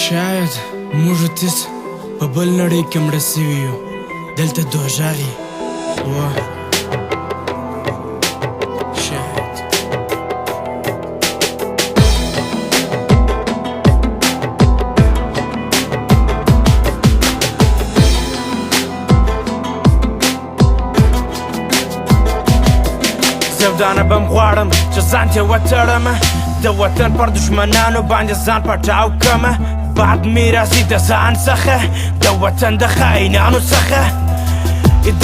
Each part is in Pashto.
شاید موږ تیس په بل نړۍ کې مړه سوي یو، دلته دوژاغي وه شاید. زودانه بم غواړم چې ځان ترې وتړم، د وطن پر دښمنانو باندې ځان پټاو کړمه. باد مې راځي د ځان څخه، د وطن د خاینانو څخه،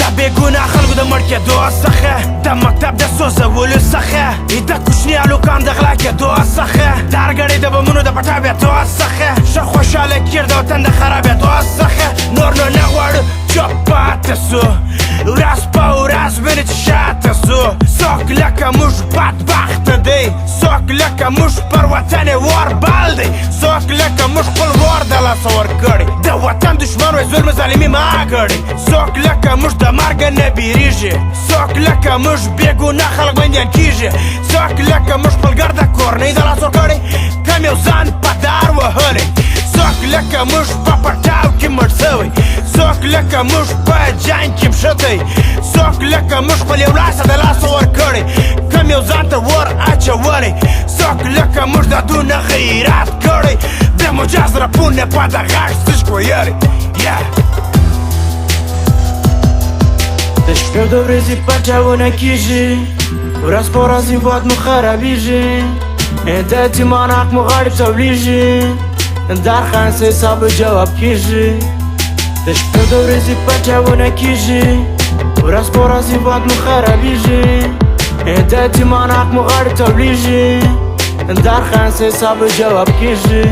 د بېګناه خلکو د مړ کېدو څخه، د مکتب د سوځولو څخه، د کوچني هلکانو د غلا کېدو څخه، د هرګړۍ د بمونو د پټاوېدو څخه، ښه خوشحاله کیر د وطن د خرابېدو څخه. نور نو نه غواړو چوپ پاته سو، ورځ په ورځ وینې چې شاته سو. څوک لکه موږ بدبخته دی، څوک لکه موږ پر وطن یې ور بال دی، څوک لکه موږ خپل ور د لاسه ورکړی، د وطن دښمن وایي ظلم ظالمي ما کړی. څوک لکه موږ د مرګه نه بیریږي، څوک لکه موږ بېګناه خلک بندیان کېږي، څوک لکه موږ خپل ګرده کورنۍ د لاسه ورکړی، کم یو ځان په دار وهلی، څوک لکه موږ په پټاو کې مړ سوی، څوک لکه موږ په جنګ کې مښتی، څوک لکه موږ خپل یو لاسه د لاسه ورکړی، کم یو ځان ته ور اچولی، څوک لکه موږ د دونه غیرت کړی، د مجاز رپونه په د غږ څشک ویلی. د شپې او د ورځې پټاونه کېږي، ورځ په ورځ هېواد مو خرابېږي، د یتیمان حق مو غاړې تولېږي، د هر خنډ حساب جواب کېږي. د شپې او د ورځې پټاونه کېږي، ورځ په ورځ هېواد مو خرابېږي، د یتیمان حق مو غاړې تولېږي، د هر خنډ حساب جواب کېږي.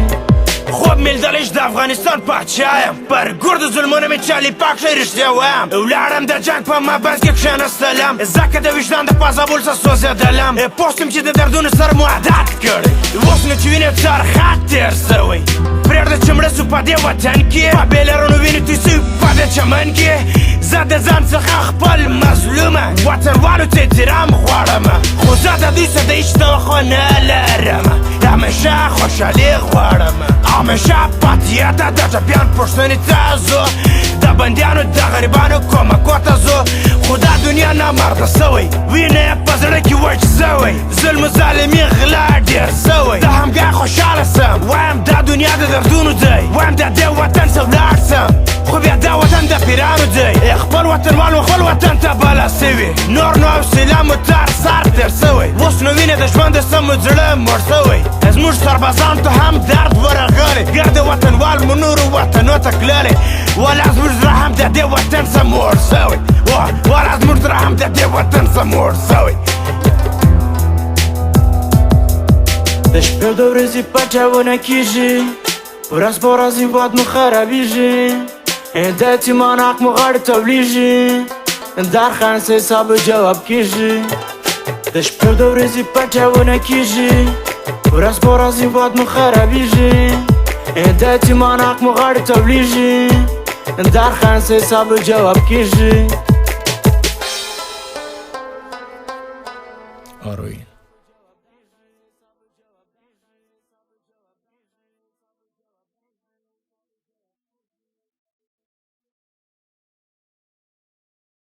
خوب مې لیدلی چې د افغانستان پاچا یم، پر ګردو ظلمونه مې چالي پاک کړی رښتیا وایم، ولاړم د جنګ په مابنځ کې کښېنستلم، ځکه د وجدان د پازابول څخه سوځېدلم، پوه شوم چې د دردونو سره مو عادت کړی، اوس نو چې وینې څرخه تېر سوی، پرېږده چې مړه سو په دې وطن کې، په بېلرونو وینې توی سوي په دې چمن کې. زه د ځان څخه خپل مظلومه وطنوالو ته احترام غواړم، خو زه د دوی څه د هېڅ توقع نه لرم، همیشه خوشحالي غواړم، همیشه پاتې ده د ټپیان پوښتنې ته ځو، د بندیانو د غریبانو کومکو ته ځو، خو دا دنیا نامرده سوی، وینه یې په زړه کې وچ سوی، ظلم ظالمي غلا ډېر سوی، د همګای خوشحاله سم، وایم دا دنیا د دردونو دی، وایم د دې وطن څه ولاړ سم، خو بیا دا وطن د پیرانو دی، خپل وطنوال مو خپل وطن ته بلا سوي، نور نو حوصله مو تر سر تېر سوی، اوس نو وینې د ژوند د سم زړه مړ سوی، زموږ سربازانو ته هم درد ورغلی، ګرد وطنوال مو نورو وطنو ته تللی، ولا زموږ زړه هم د دې وطن څه مړ سوی، ولا زموږ زړه هم د دې وطن څه مړ سوی. د شپې او د ورځې پټاونه کېږي، ورځ په ورځ هېواد مو خرابېږي، د یتیمان حق مو غاړې تولېږي، د هر خنډ حساب جواب کېږي. د شپې او د ورځې پټاونه کېږي، ورځ په ورځ هېواد مو خرابېږي، د یتیمان حق مو غاړې تولېږي، د هر خنډ حساب جواب کېږي.